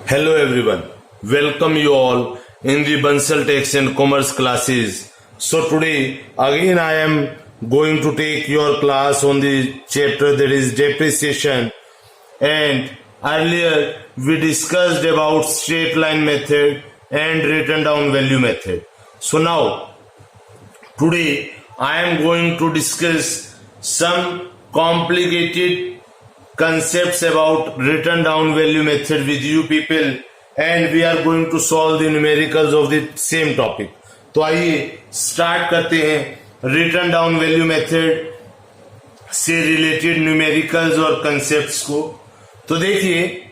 Hello everyone, welcome you all in the Bansal Tax and Commerce classes. So today again I am going to take your class on the chapter that is depreciation, and earlier we discussed about straight line method and written down value method. So now today I am going to discuss some complicated concepts about written down value method with you people, and we are going to solve the numericals of the same topic. तो आइए start करते हैं written down value method से related numericals और concepts को। तो देखिए,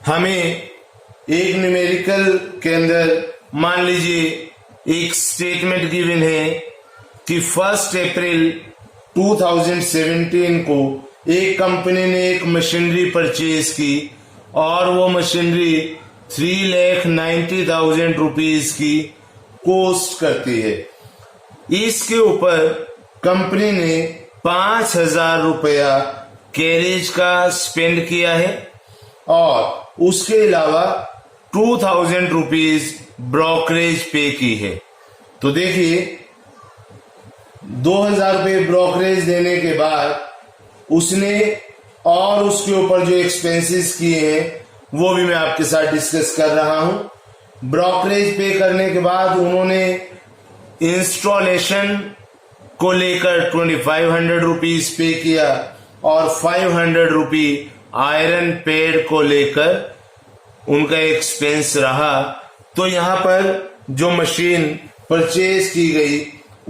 हमें एक न्यूमेरिकल के अंदर मान लीजिए एक स्टेटमेंट गिवन है कि 1 अप्रैल 2017 को एक कंपनी ने एक मशीनरी परचेज की और वो मशीनरी 3,90,000 रुपीज की कॉस्ट करती है। इसके ऊपर कंपनी ने 5,000 रुपया कैरेज का स्पेंड किया है और उसके अलावा 2,000 रुपीज ब्रोकरेज पे की है। तो देखिए, 2,000 रुपये ब्रोकरेज देने के बाद उसने और उसके ऊपर जो एक्सपेंसेस किए हैं वो भी मैं आपके साथ डिस्कस कर रहा हूं। ब्रोकरेज पे करने के बाद उन्होंने इंस्टॉलेशन को लेकर 2,500 रुपीज पे किया और 500 रुपी आयरन पेड को लेकर उनका एक्सपेंस रहा। तो यहां पर जो मशीन परचेज की गई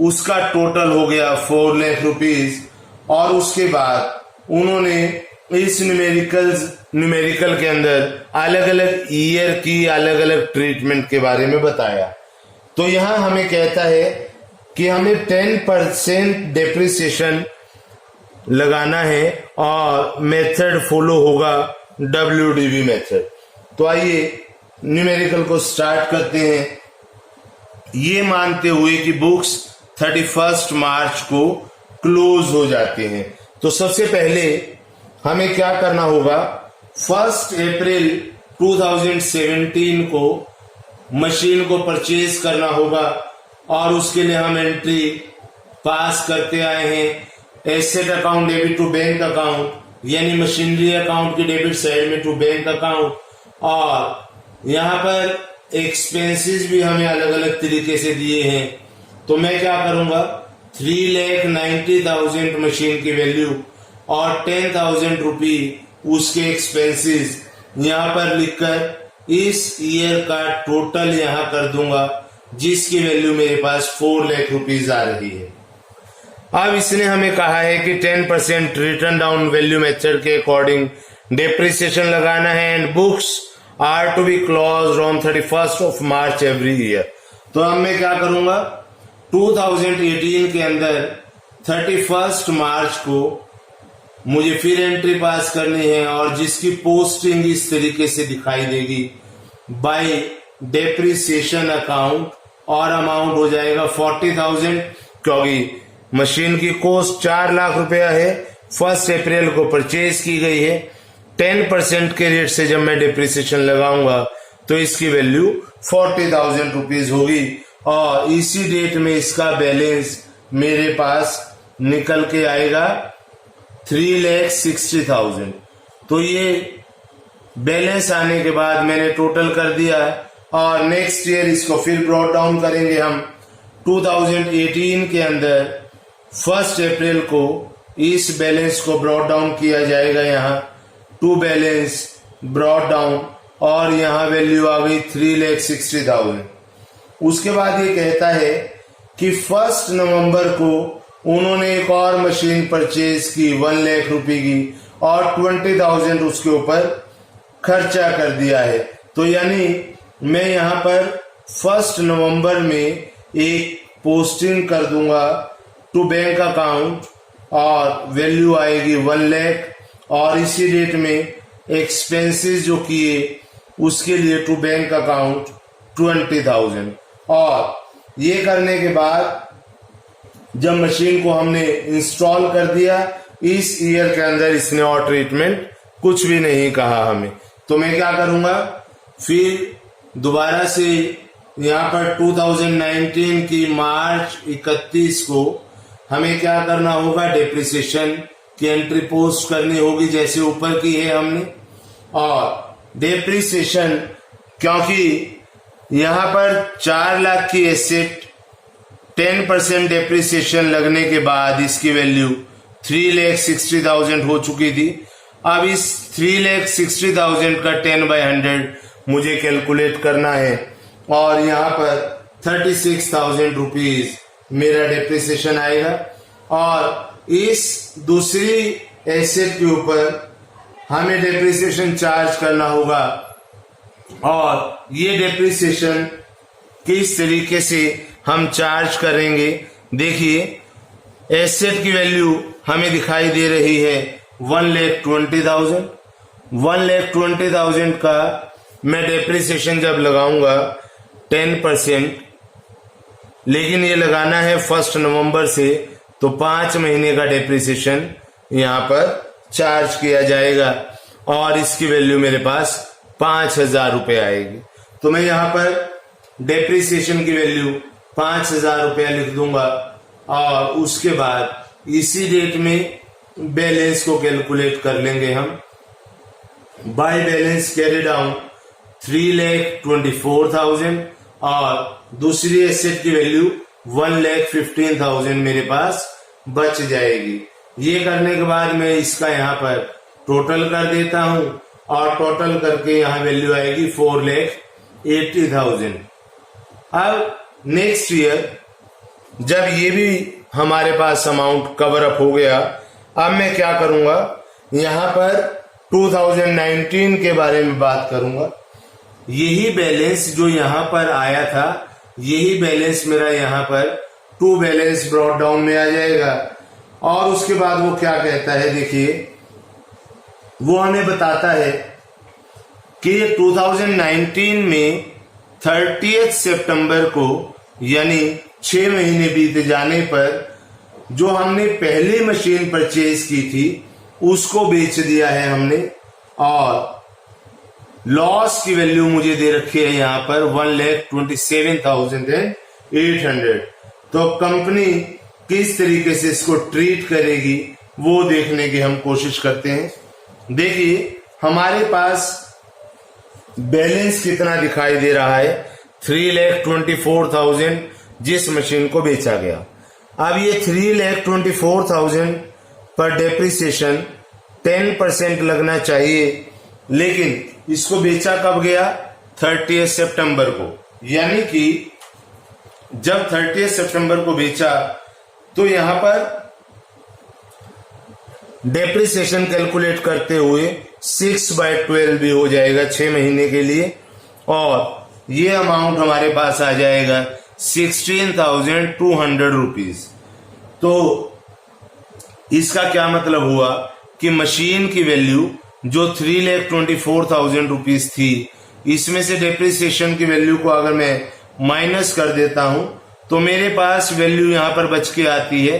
उसका टोटल हो गया 4 लाख रुपीज, और उसके बाद उन्होंने इस न्यूमेरिकल के अंदर अलग अलग ईयर की अलग अलग ट्रीटमेंट के बारे में बताया। तो यहां हमें कहता है कि हमें 10% डेप्रिसिएशन लगाना है और मेथड फॉलो होगा WDV मेथड। तो आइए न्यूमेरिकल को स्टार्ट करते हैं, ये मानते हुए कि बुक्स 31 मार्च को क्लोज हो जाते हैं। तो सबसे पहले हमें क्या करना होगा, 1 अप्रैल 2017 को मशीन को परचेज करना होगा और उसके लिए हम एंट्री पास करते आए हैं। Asset account debit to bank account, यानी मशीनरी अकाउंट की डेबिट साइड में टू बैंक अकाउंट, और यहाँ पर एक्सपेंसेस भी हमें अलग अलग तरीके से दिए हैं। तो मैं क्या करूंगा, 3,90,000 मशीन की वैल्यू और 10,000 रुपी उसके एक्सपेंसेस यहाँ पर लिखकर इस ईयर का टोटल यहाँ कर दूंगा, जिसकी वैल्यू मेरे पास 4 लाख रुपीज आ रही है। अब इसने हमें कहा है कि 10% रिटर्न डाउन वैल्यू मेथड के अकॉर्डिंग डेप्रिसिएशन लगाना है and books are to be closed on 31 March every year. तो अब मैं क्या करूंगा, 2018 के अंदर 31 मार्च को मुझे फिर एंट्री पास करनी है और जिसकी पोस्टिंग इस तरीके से दिखाई देगी, बाय डेप्रिसिएशन अकाउंट, और अमाउंट हो जाएगा 40,000, क्योंकि मशीन की कॉस्ट 4 लाख रुपया है, 1 अप्रैल को परचेज की गई है। 10% के रेट से जब मैं डेप्रिसिएशन लगाऊंगा तो इसकी वैल्यू 40,000 रुपीज होगी और इसी डेट में इसका बैलेंस मेरे पास निकल के आएगा 3,60,000। तो ये बैलेंस आने के बाद मैंने टोटल कर दिया और नेक्स्ट ईयर इसको फिर ब्रॉट डाउन करेंगे हम। 2018 के अंदर 1 अप्रैल को इस बैलेंस को ब्रॉट डाउन किया जाएगा, यहाँ टू बैलेंस ब्रॉट डाउन, और यहाँ वैल्यू आ गई 3,60,000। उसके बाद ये कहता है कि 1 नवंबर को उन्होंने एक और मशीन परचेज की 1 लाख रुपए की और 20,000 उसके ऊपर खर्चा कर दिया है। तो यानी मैं यहाँ पर 1 नवंबर में एक पोस्टिंग कर दूंगा टू बैंक अकाउंट और वैल्यू आएगी 1 लाख, और इसी डेट में एक्सपेंसेस जो किए उसके लिए टू बैंक अकाउंट 20,000। और ये करने के बाद जब मशीन को हमने इंस्टॉल कर दिया, इस ईयर के अंदर इसने और ट्रीटमेंट कुछ भी नहीं कहा हमें। तो मैं क्या करूंगा, फिर दोबारा से यहाँ पर 2019 की मार्च 31 को हमें क्या करना होगा, डेप्रिसिएशन की एंट्री पोस्ट करनी होगी जैसे ऊपर की है हमने। और डेप्रिसिएशन, क्योंकि यहाँ पर 4 लाख की एसेट 10% डेप्रिसिएशन लगने के बाद इसकी वैल्यू 3,60,000 हो चुकी थी। अब इस 3,60,000 का 10/100 मुझे कैलकुलेट करना है और यहाँ पर 36,000 रुपीज मेरा डेप्रिसिएशन आएगा। और इस दूसरी एसेट के ऊपर हमें डेप्रिसिएशन चार्ज करना होगा। और ये डेप्रिसिएशन किस तरीके से हम चार्ज करेंगे, देखिए एसेट की वैल्यू हमें दिखाई दे रही है 1,20,000। 1,20,000 का मैं डेप्रिसिएशन जब लगाऊंगा 10%, लेकिन ये लगाना है 1 नवंबर से, तो 5 महीने का डेप्रिसिएशन यहाँ पर चार्ज किया जाएगा और इसकी वैल्यू मेरे पास 5,000 रुपये आएगी। तो मैं यहाँ पर डेप्रिसिएशन की वैल्यू 5,000 रुपया लिख दूंगा और उसके बाद इसी डेट में बैलेंस को कैलकुलेट कर लेंगे हम। बाय बैलेंस कैरी डाउन 3,24,000 और दूसरी एसेट की वैल्यू 1,15,000 मेरे पास बच जाएगी। ये करने के बाद मैं इसका यहाँ पर टोटल कर देता हूं और टोटल करके यहाँ वैल्यू आएगी 4,80,000। अब नेक्स्ट ईयर जब ये भी हमारे पास अमाउंट कवर अप हो गया, अब मैं क्या करूंगा, यहाँ पर 2019 के बारे में बात करूंगा। यही बैलेंस जो यहाँ पर आया था, यही बैलेंस मेरा यहाँ पर टू बैलेंस ब्रॉट डाउन में आ जाएगा। और उसके बाद वो क्या कहता है, देखिए वो हमें बताता है कि 2019 में 30 सितंबर को यानी 6 महीने बीत जाने पर जो हमने पहली मशीन परचेज की थी उसको बेच दिया है हमने और लॉस की वैल्यू मुझे दे रखी है यहाँ पर 1,27,800। तो कंपनी किस तरीके से इसको ट्रीट करेगी वो देखने की हम कोशिश करते हैं। देखिए हमारे पास बैलेंस कितना दिखाई दे रहा है, 3,24,000 जिस मशीन को बेचा गया। अब ये 3,24,000 पर डेप्रिसिएशन 10% लगना चाहिए, लेकिन इसको बेचा कब गया, 30 सितंबर को। यानी कि जब 30 सितंबर को बेचा तो यहां पर डेप्रिसिएशन कैलकुलेट करते हुए 6/12 भी हो जाएगा 6 महीने के लिए और ये अमाउंट हमारे पास आ जाएगा 16,200 रुपीज। तो इसका क्या मतलब हुआ कि मशीन की वैल्यू जो 3,24,000 रुपीज थी, इसमें से डेप्रिसिएशन की वैल्यू को अगर मैं माइनस कर देता हूं तो मेरे पास वैल्यू यहां पर बच के आती है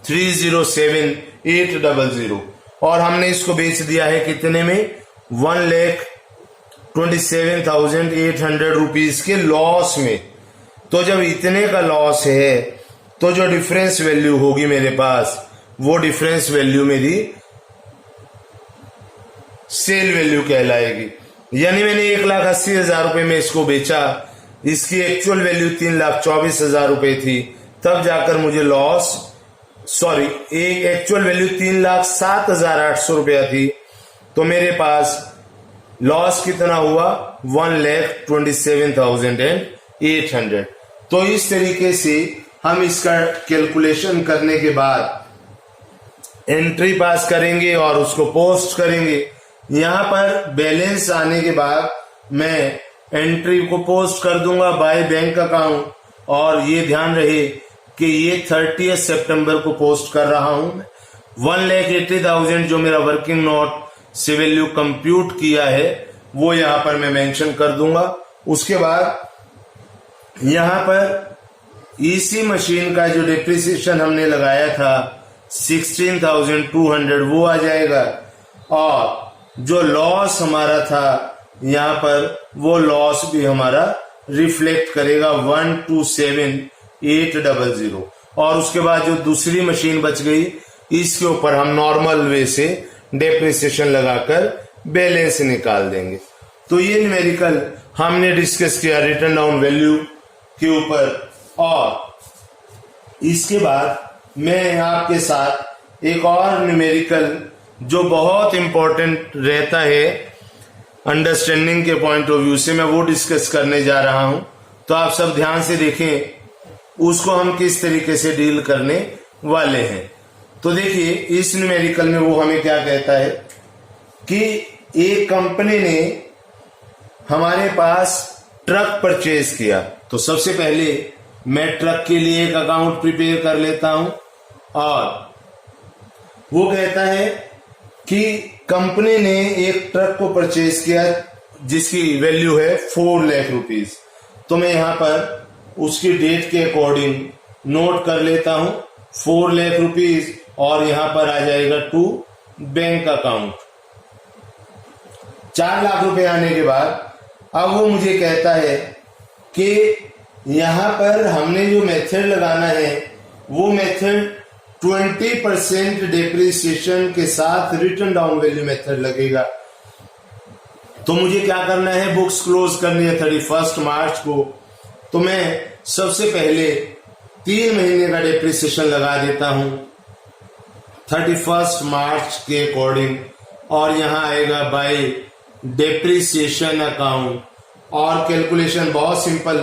3,07,800 और हमने इसको बेच दिया है कितने में, 1,27,800 रुपीज के लॉस में। तो जब इतने का लॉस है तो जो डिफरेंस वैल्यू होगी मेरे पास, वो डिफरेंस वैल्यू मेरी सेल वैल्यू कहलाएगी। यानी मैंने 1,80,000 रुपए में इसको बेचा, इसकी एक्चुअल वैल्यू 3,24,000 रुपए थी, तब जाकर मुझे लॉस, सॉरी एक एक्चुअल वैल्यू 3,07,800 रुपया थी, तो मेरे पास लॉस कितना हुआ, 1,27,800। तो इस तरीके से हम इसका कैलकुलेशन करने के बाद एंट्री पास करेंगे और उसको पोस्ट करेंगे। यहां पर बैलेंस आने के बाद मैं एंट्री को पोस्ट कर दूंगा बाय बैंक अकाउंट, और ये ध्यान रहे कि ये 30 सितंबर को पोस्ट कर रहा हूं। 1,80,000 जो मेरा वर्किंग नोट से वैल्यू कंप्यूट किया है वो यहां पर मैं मेंशन कर दूंगा। उसके बाद यहां पर इसी मशीन का जो डेप्रिसिएशन हमने लगाया था 16,200 वो आ जाएगा, और जो लॉस हमारा था यहाँ पर वो लॉस भी हमारा रिफ्लेक्ट करेगा 127,800। और उसके बाद जो दूसरी मशीन बच गई, इसके ऊपर हम नॉर्मल वे से डेप्रिसिएशन लगाकर बैलेंस निकाल देंगे। तो ये न्यूमेरिकल हमने डिस्कस किया रिटन डाउन वैल्यू के ऊपर। और इसके बाद मैं आपके साथ एक और न्यूमेरिकल जो बहुत इंपॉर्टेंट रहता है अंडरस्टैंडिंग के पॉइंट ऑफ व्यू से, मैं वो डिस्कस करने जा रहा हूं। तो आप सब ध्यान से देखें उसको हम किस तरीके से डील करने वाले हैं। तो देखिए इस न्यूमेरिकल में वो हमें क्या कहता है कि एक कंपनी ने हमारे पास ट्रक परचेज किया। तो सबसे पहले मैं ट्रक के लिए एक अकाउंट प्रिपेयर कर लेता हूं। और वो कहता है कि कंपनी ने एक ट्रक को परचेज किया जिसकी वैल्यू है 4 लाख रुपीज। तो मैं यहां पर उसकी डेट के अकॉर्डिंग नोट कर लेता हूं 4 लाख रुपीज, और यहां पर आ जाएगा टू बैंक अकाउंट। 4 लाख रुपए आने के बाद अब वो मुझे कहता है कि यहां पर हमने जो मेथड लगाना है वो मेथड 20% डेप्रिसिएशन के साथ रिटन डाउन वैल्यू मेथड लगेगा। तो मुझे क्या करना है, बुक्स क्लोज करनी है 31 मार्च को। तो मैं सबसे पहले 3 महीने का डेप्रिसिएशन लगा देता हूं 31 मार्च के अकॉर्डिंग, और यहां आएगा बाय डेप्रिसिएशन अकाउंट। और कैलकुलेशन बहुत सिंपल,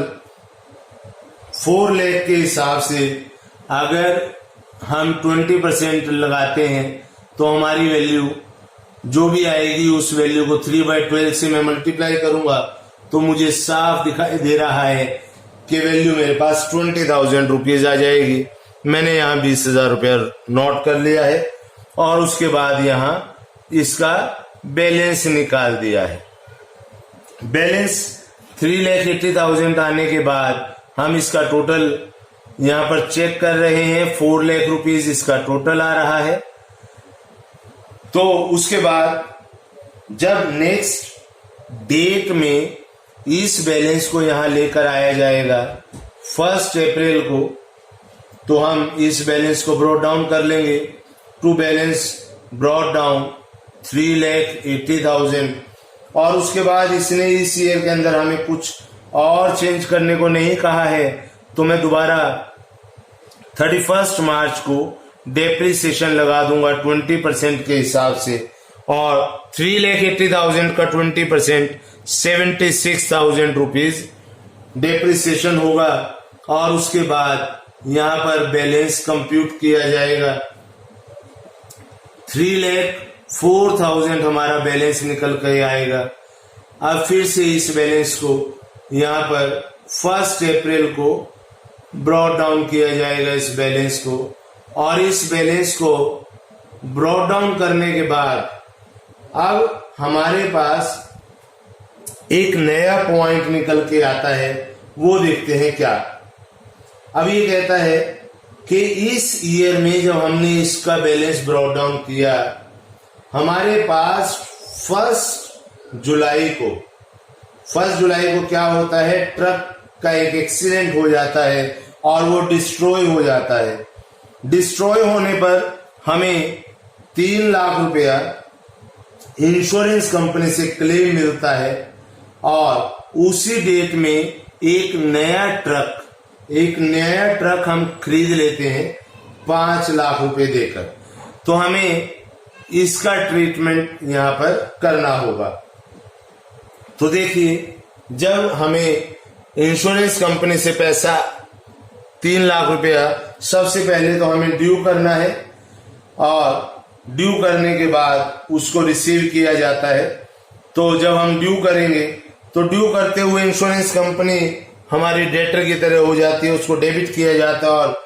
4 लाख के हिसाब से अगर हम 20% लगाते हैं तो हमारी वैल्यू जो भी आएगी उस वैल्यू को 3/12 से मैं मल्टीप्लाई करूंगा। तो मुझे साफ दिखाई दे रहा है कि वैल्यू मेरे पास 20,000 रुपीज आ जाएगी। मैंने यहाँ 20,000 रुपया नोट कर लिया है और उसके बाद यहाँ इसका बैलेंस निकाल दिया है। बैलेंस 3,80,000 आने के बाद हम इसका टोटल यहाँ पर चेक कर रहे हैं, 4 लाख रुपीज इसका टोटल आ रहा है। तो उसके बाद जब नेक्स्ट डेट में इस बैलेंस को यहां लेकर आया जाएगा 1 अप्रैल को, तो हम इस बैलेंस को ब्रॉट डाउन कर लेंगे टू बैलेंस ब्रॉट डाउन 3,80,000। और उसके बाद इसने इस ईयर के अंदर हमें कुछ और चेंज करने को नहीं कहा है। तो मैं दोबारा 31 मार्च को डेप्रिसिएशन लगा दूंगा 20% के हिसाब से, और 3,80,000 का 20% 76,000 रुपीज डेप्रिसिएशन होगा। और उसके बाद यहां पर बैलेंस कंप्यूट किया जाएगा, 3,04,000 हमारा बैलेंस निकल कर आएगा। अब फिर से इस बैलेंस को यहां पर 1 अप्रैल को ब्रॉट डाउन किया जाएगा इस बैलेंस को। और इस बैलेंस को ब्रॉट डाउन करने के बाद अब हमारे पास एक नया पॉइंट निकल के आता है, वो देखते हैं क्या। अब ये कहता है कि इस ईयर में जब हमने इसका बैलेंस ब्रॉट डाउन किया, हमारे पास 1 जुलाई को क्या होता है, ट्रक का एक एक्सीडेंट हो जाता है और वो डिस्ट्रॉय हो जाता है। डिस्ट्रॉय होने पर हमें 3 लाख रुपया इंश्योरेंस कंपनी से क्लेम मिलता है, और उसी डेट में एक नया ट्रक हम खरीद लेते हैं 5 लाख रुपए देकर। तो हमें इसका ट्रीटमेंट यहां पर करना होगा। तो देखिए, जब हमें इंश्योरेंस कंपनी से पैसा 3 लाख रुपया सबसे पहले तो हमें ड्यू करना है, और ड्यू करने के बाद उसको रिसीव किया जाता है। तो जब हम ड्यू करेंगे तो ड्यू करते हुए इंश्योरेंस कंपनी हमारी डेटर की तरह हो जाती है, उसको डेबिट किया जाता है और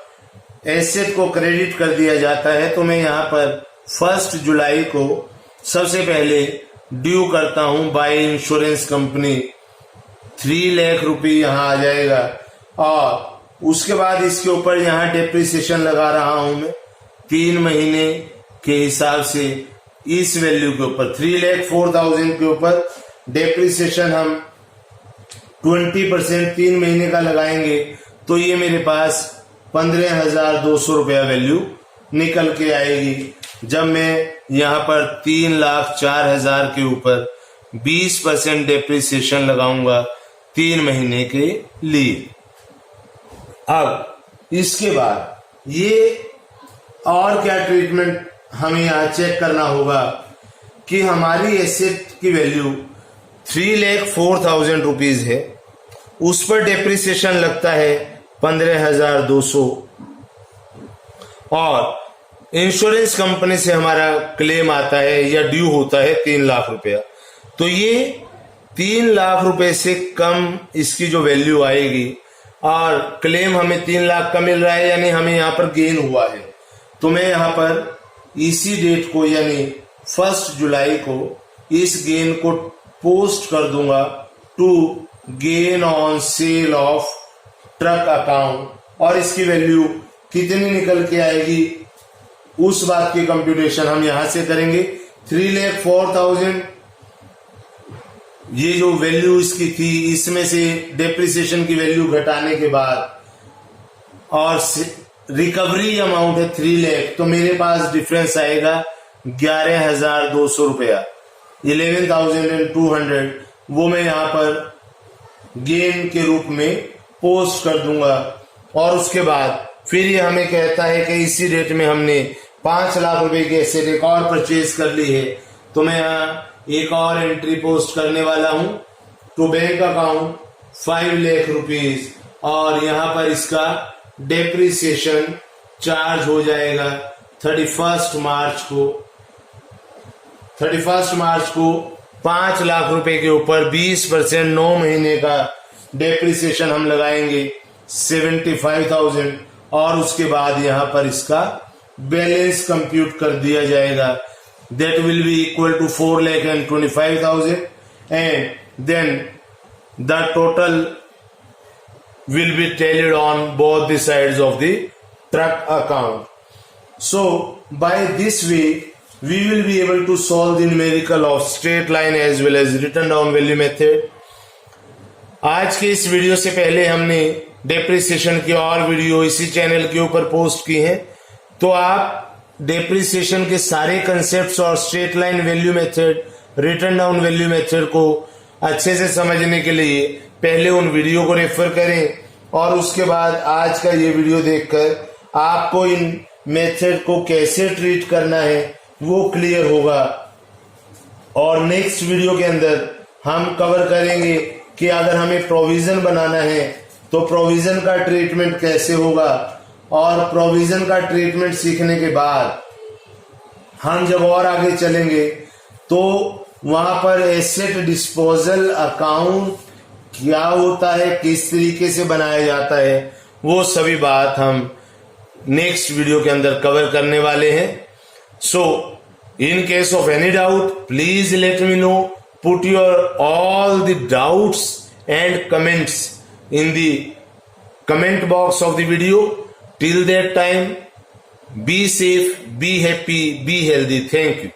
एसेट को क्रेडिट कर दिया जाता है। तो मैं यहाँ पर 1 जुलाई को सबसे पहले ड्यू करता हूं बाय इंश्योरेंस कंपनी, 3 लाख रुपए यहाँ आ जाएगा। और उसके बाद इसके ऊपर यहाँ डेप्रिसिएशन लगा रहा हूं मैं 3 महीने के हिसाब से इस वैल्यू के ऊपर 3,04,000 के ऊपर डेप्रिसिएशन हम 20% 3 महीने का लगाएंगे तो ये मेरे पास 15,200 रुपया वैल्यू निकल के आएगी। जब मैं यहाँ पर 3,04,000 के ऊपर 20% डेप्रिसिएशन लगाऊंगा 3 महीने के लिए। अब इसके बाद ये और क्या ट्रीटमेंट हमें यहाँ चेक करना होगा कि हमारी एसेट की वैल्यू 3,04,000 रुपीज है, उस पर डेप्रिसिएशन लगता है 15,200 और इंश्योरेंस कंपनी से हमारा क्लेम आता है या ड्यू होता है 3 लाख रुपया। तो ये 3 लाख रुपए से कम इसकी जो वैल्यू आएगी और क्लेम हमें 3 लाख का मिल रहा है, यानी हमें यहाँ पर गेन हुआ है। तो मैं यहाँ पर इसी डेट को यानी 1 जुलाई को इस गेन को पोस्ट कर दूंगा to gain on sale of truck account और इसकी वैल्यू कितनी निकल के आएगी उस बात की कंप्यूटेशन हम यहां से करेंगे। 3,04,000 ये जो वैल्यू इसकी थी, इसमें से डेप्रिसिएशन की वैल्यू घटाने के बाद और रिकवरी अमाउंट है 3 लाख, तो मेरे पास डिफरेंस आएगा 11,200 रुपया, 11,200। वो मैं यहां पर गेन के रूप में पोस्ट कर दूंगा और उसके बाद फिर ये हमें कहता है कि इसी डेट में हमने 5 लाख रुपए की एसेट एक और परचेज कर ली है। तो मैं यहाँ एक और एंट्री पोस्ट करने वाला हूं to bank account 5 lakh rupees और यहाँ पर इसका डेप्रिसिएशन चार्ज हो जाएगा 31 मार्च को 5 लाख रुपए के ऊपर 20% 9 महीने का डेप्रिसिएशन हम लगाएंगे 75,000 और उसके बाद यहां पर इसका बैलेंस कंप्यूट कर दिया जाएगा। That will be equal to 4,25,000 and then the total will be tallied on both the sides of the truck account. So by this way we will be able to solve the numerical of straight line as well as written down value method. आज के इस video से पहले हमने depreciation की और video इसी channel के ऊपर पोस्ट की है, तो आप डेप्रिसिएशन के सारे कंसेप्ट्स और straight line value method, return down value method को अच्छे से समझने के लिए पहले उन वीडियो को रेफर करें और उसके बाद आज का ये वीडियो देखकर आपको इन मेथड को कैसे ट्रीट करना है वो क्लियर होगा। और नेक्स्ट वीडियो के अंदर हम कवर करेंगे कि अगर हमें प्रोविजन बनाना है तो प्रोविजन का ट्रीटमेंट कैसे होगा और प्रोविजन का ट्रीटमेंट सीखने के बाद हम जब और आगे चलेंगे तो वहां पर एसेट डिस्पोजल अकाउंट क्या होता है, किस तरीके से बनाया जाता है, वो सभी बात हम नेक्स्ट वीडियो के अंदर कवर करने वाले हैं। So in case of any doubt please let me know, put your all the doubts and comments in the comment box of the video. Till that time be safe, be happy, be healthy. Thank you.